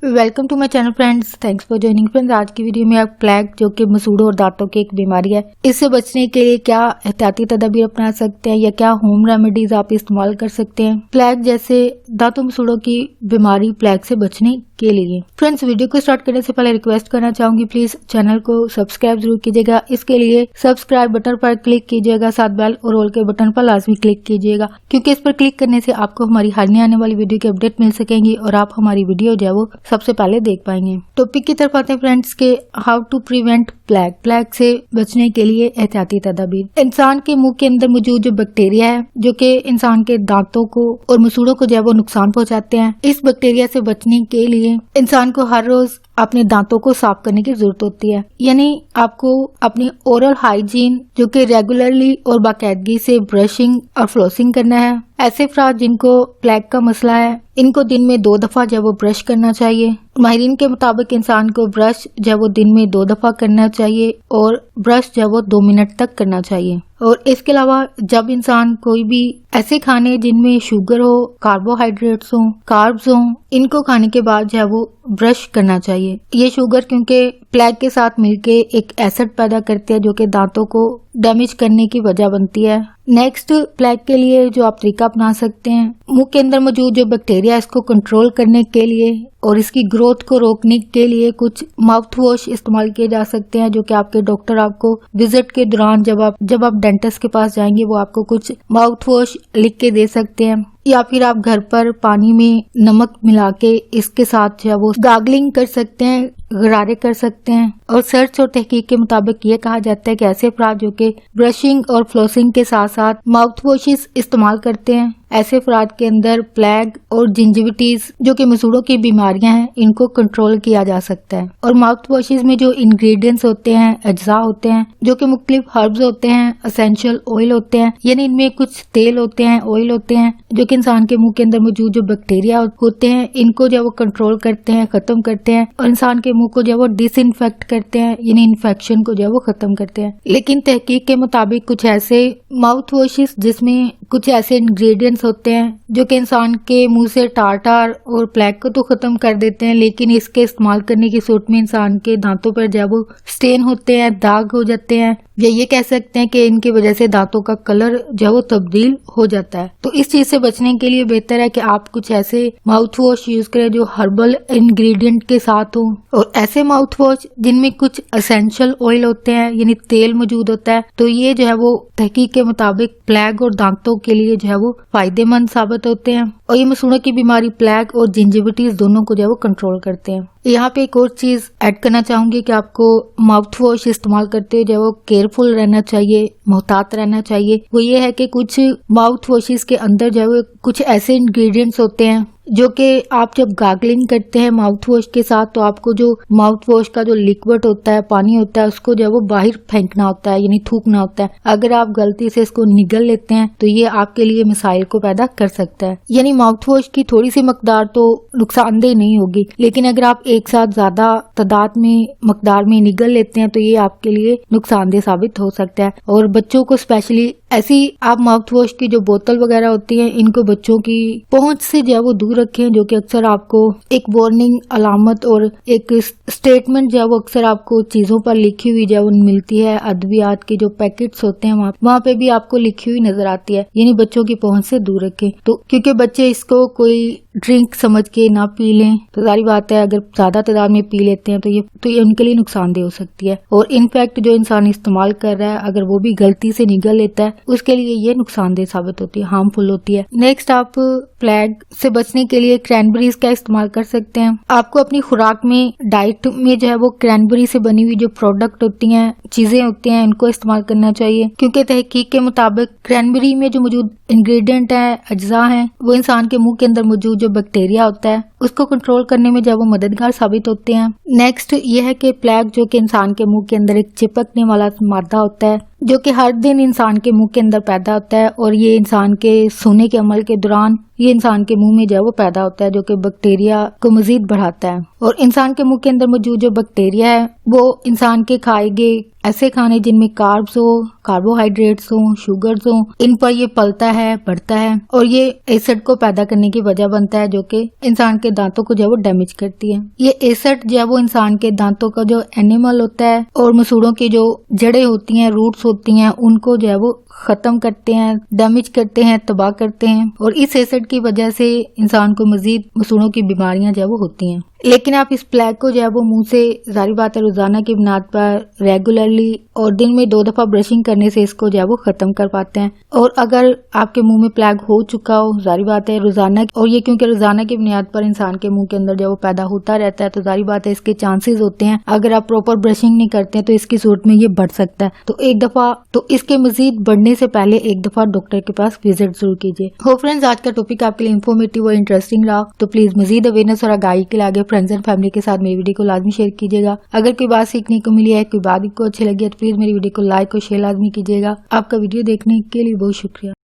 Welcome to my channel friends, thanks for joining friends. आज की video में आप प्लेग जो कि मसूड़ों और दांतों की एक बीमारी है, इससे बचने के लिए क्या एहतियाती तदाबीर अपना सकते हैं या क्या होम रेमेडीज आप इस्तेमाल कर सकते हैं प्लेग जैसे दांतों मसूड़ों की बीमारी प्लेग से बचने के लिए। फ्रेंड्स, वीडियो को स्टार्ट करने से पहले रिक्वेस्ट करना चाहूंगी, प्लीज चैनल को सब्सक्राइब जरूर कीजिएगा। इसके लिए सब्सक्राइब बटन पर क्लिक कीजिएगा, साथ बेल और ऑल के बटन पर लाजमी क्लिक कीजिएगा, क्योंकि इस पर क्लिक करने से आपको हमारी हर नई आने वाली वीडियो की अपडेट मिल सकेंगी और आप हमारी वीडियो जो है वो सबसे पहले देख पाएंगे। टॉपिक की तरफ आते हैं फ्रेंड्स के how to prevent plague. Plague से बचने के लिए एहतियाती तदाबीर। इंसान के मुंह के अंदर मौजूद जो बैक्टीरिया है जो कि इंसान के दांतों को और मसूड़ों को जो है वो नुकसान पहुंचाते हैं, इस बैक्टीरिया से बचने के लिए इंसान को हर रोज अपने दांतों को साफ करने की जरूरत होती है। यानी आपको अपनी ओरल हाइजीन जो कि रेगुलरली और बाकायदगी से ब्रशिंग और फ्लोसिंग करना है। ऐसे अफराद जिनको प्लेग का मसला है, इनको दिन में 2 दफा जो वो ब्रश करना चाहिए। माहिरीन के मुताबिक इंसान को ब्रश जो वो दिन में 2 दफा करना चाहिए और ब्रश जो वो 2 मिनट तक करना चाहिए। और इसके अलावा जब इंसान कोई भी ऐसे खाने जिनमें शुगर हो, कार्बोहाइड्रेट्स हो, कार्ब्स हो, इनको खाने के बाद जो है वो ब्रश करना चाहिए। ये शुगर क्योंकि प्लेग के साथ मिलके एक एसिड पैदा करते हैं जो कि दांतों को डैमेज करने की वजह बनती है। नेक्स्ट, प्लेग के लिए जो आप तरीका अपना सकते हैं, मुंह के अंदर मौजूद जो बैक्टीरिया इसको कंट्रोल करने के लिए और इसकी ग्रोथ को रोकने के लिए कुछ माउथ वॉश इस्तेमाल किए जा सकते हैं, जो कि आपके डॉक्टर आपको विजिट के दौरान जब आप डेंटिस्ट के पास जाएंगे वो आपको कुछ माउथ वॉश लिख के दे सकते हैं। या फिर आप घर पर पानी में नमक मिला के इसके साथ जो है वो गार्गलिंग कर सकते हैं, गरारे कर सकते हैं। और सर्च और तहकीक के मुताबिक ये कहा जाता है कि ऐसे अफराद जो कि ब्रशिंग और फ्लोसिंग के साथ साथ माउथ वॉशेस इस्तेमाल करते हैं, ऐसे अफराद के अंदर प्लेग और जिंजिविटीज जो कि मसूड़ों की बीमारियां हैं, इनको कंट्रोल किया जा सकता है। और माउथ वॉशेस में जो इंग्रेडिएंट्स होते हैं, अज्जा होते हैं जो कि मुख्तलिफ हर्ब्स होते हैं, एसेंशियल ऑयल होते हैं, यानी इनमें कुछ तेल होते हैं, ऑयल होते हैं जो कि इंसान के मुंह के अंदर मौजूद जो बैक्टीरिया होते हैं इनको जो वो कंट्रोल करते हैं, खत्म करते हैं और इंसान के मुंह को जो वो डिसइंफेक्ट करते हैं, यानी इन्फेक्शन को जो वो खत्म करते हैं। लेकिन तहकीक के मुताबिक कुछ ऐसे माउथ वॉशेस जिसमें कुछ ऐसे इंग्रेडिएंट्स होते हैं जो कि इंसान के मुंह से टार्टार और प्लेग को तो खत्म कर देते हैं, लेकिन इसके इस्तेमाल करने की सूरत में इंसान के दांतों पर जो वो स्टेन होते हैं, दाग हो जाते हैं, या ये कह सकते हैं कि इनकी वजह से दांतों का कलर जो वो तब्दील हो जाता है। तो इस चीज से बचने के लिए बेहतर है कि आप कुछ ऐसे माउथ वॉश यूज करें जो हर्बल इंग्रेडिएंट के साथ हो, और ऐसे माउथ वॉश जिनमें कुछ एसेंशियल ऑयल होते हैं, यानी तेल मौजूद होता है। तो ये जो है वो तहकीक के मुताबिक प्लेग और दांतों के लिए जो है वो फायदेमंद साबित होते हैं। और ये मसूड़ों की बीमारी प्लेग और जिंजिविटीज दोनों को जो है वो कंट्रोल करते हैं। यहाँ पे एक और चीज ऐड करना चाहूंगी कि आपको माउथ वॉश इस्तेमाल करते हुए जो वो केयरफुल रहना चाहिए, मोहतात रहना चाहिए। वो ये है कि कुछ माउथ वॉशेस के अंदर जो है कुछ ऐसे इंग्रेडिएंट्स होते हैं जो कि आप जब गार्गलिंग करते हैं माउथ वॉश के साथ, तो आपको जो माउथ वॉश का जो लिक्विड होता है, पानी होता है, उसको जो है वो बाहर फेंकना होता है, यानी थूकना होता है। अगर आप गलती से इसको निगल लेते हैं तो ये आपके लिए मसाइल को पैदा कर सकता है। यानी माउथ वॉश की थोड़ी सी मकदार तो नुकसानदेह नहीं होगी, लेकिन अगर आप एक साथ ज्यादा तादाद में मकदार में निगल लेते हैं तो ये आपके लिए नुकसानदेह साबित हो सकता है। और बच्चों को स्पेशली ऐसी आप माउथ वॉश की जो बोतल वगैरह होती है, इनको बच्चों की पहुंच से जो है वो दूर रखें, जो कि अक्सर आपको एक वार्निंग अलामत और एक स्टेटमेंट जो है वो अक्सर आपको चीजों पर लिखी हुई जो मिलती है। अद्वियात के जो पैकेट्स होते हैं वहाँ पे भी आपको लिखी हुई नजर आती है, यानी बच्चों की पहुंच से दूर रखें। तो क्योंकि बच्चे इसको कोई ड्रिंक समझ के ना पी लें, तो सारी बात है अगर ज्यादा तादाद में पी लेते हैं तो ये उनके लिए नुकसानदेह हो सकती है। और इनफैक्ट जो इंसान इस्तेमाल कर रहा है अगर वो भी गलती से निगल लेता है, उसके लिए ये नुकसानदेह साबित होती है, हार्मफुल होती है। नेक्स्ट, आप प्लेग से बचने के लिए क्रैनबेरीज का इस्तेमाल कर सकते हैं। आपको अपनी खुराक में, डाइट में जो है वो क्रैनबेरी से बनी हुई जो प्रोडक्ट होती हैं, चीजें होती हैं, इनको इस्तेमाल करना चाहिए, क्योंकि तहकीक के मुताबिक क्रैनबेरी में जो मौजूद इंग्रेडिएंट है, अज्जा हैं, वो इंसान के मुंह के अंदर मौजूद जो बैक्टीरिया होता है उसको कंट्रोल करने में जो वो मददगार साबित होते हैं। नेक्स्ट ये है कि प्लेग जो कि इंसान के मुंह के अंदर एक चिपकने वाला मादा होता है जो कि हर दिन इंसान के मुंह के अंदर पैदा होता है, और ये इंसान के सोने के अमल के दौरान ये इंसान के मुंह में जो है वो पैदा होता है, जो कि बैक्टीरिया को मजीद बढ़ाता है। और इंसान के मुंह के अंदर मौजूद जो बैक्टीरिया है वो इंसान के खाए गए ऐसे खाने जिनमें कार्ब्स हो, कार्बोहाइड्रेट्स हो, शुगर्स हो, इन पर ये पलता है, बढ़ता है और ये एसिड को पैदा करने की वजह बनता है, जो कि इंसान के के दांतों को जो है वो डैमेज करती है। ये एसिड जो है वो इंसान के दांतों का जो एनिमल होता है और मसूड़ों की जो जड़ें होती हैं, रूट्स होती हैं, उनको जो है वो खत्म करते हैं, डैमेज करते हैं, तबाह करते हैं और इस एसिड की वजह से इंसान को मजीद मसूड़ों की बीमारियां जो है वो होती हैं। लेकिन आप इस प्लैग को जो है वो मुंह से जारी बात है रोजाना की बुनियाद पर रेगुलरली और दिन में 2 दफा ब्रशिंग करने से इसको जो है वो खत्म कर पाते हैं। और अगर आपके मुंह में प्लैग हो चुका हो, जारी बात है रोजाना, और ये क्योंकि रोजाना की बुनियाद पर इंसान के मुंह के अंदर जो है वो पैदा होता रहता है, तो जारी बात है इसके चांसेस होते हैं अगर आप प्रॉपर ब्रशिंग नहीं करते हैं तो इसकी सूरत में ये बढ़ सकता है। तो एक दफा तो इसके मजीद बढ़ने से पहले एक दफा डॉक्टर के पास विजिट जरूर कीजिए। हो फ्रेंड्स, आज का टॉपिक आपके लिए इन्फॉर्मेटिव और इंटरेस्टिंग रहा, तो प्लीज मजीद अवेयरनेस और आगाही के लिए आगे फ्रेंड्स एंड फैमिली के साथ मेरी वीडियो को लाजमी शेयर कीजिएगा। अगर कोई बात सीखने को मिली है, कोई बात को अच्छी लगी है, तो प्लीज मेरी वीडियो को लाइक और शेयर लाजमी कीजिएगा। आपका वीडियो देखने के लिए बहुत शुक्रिया।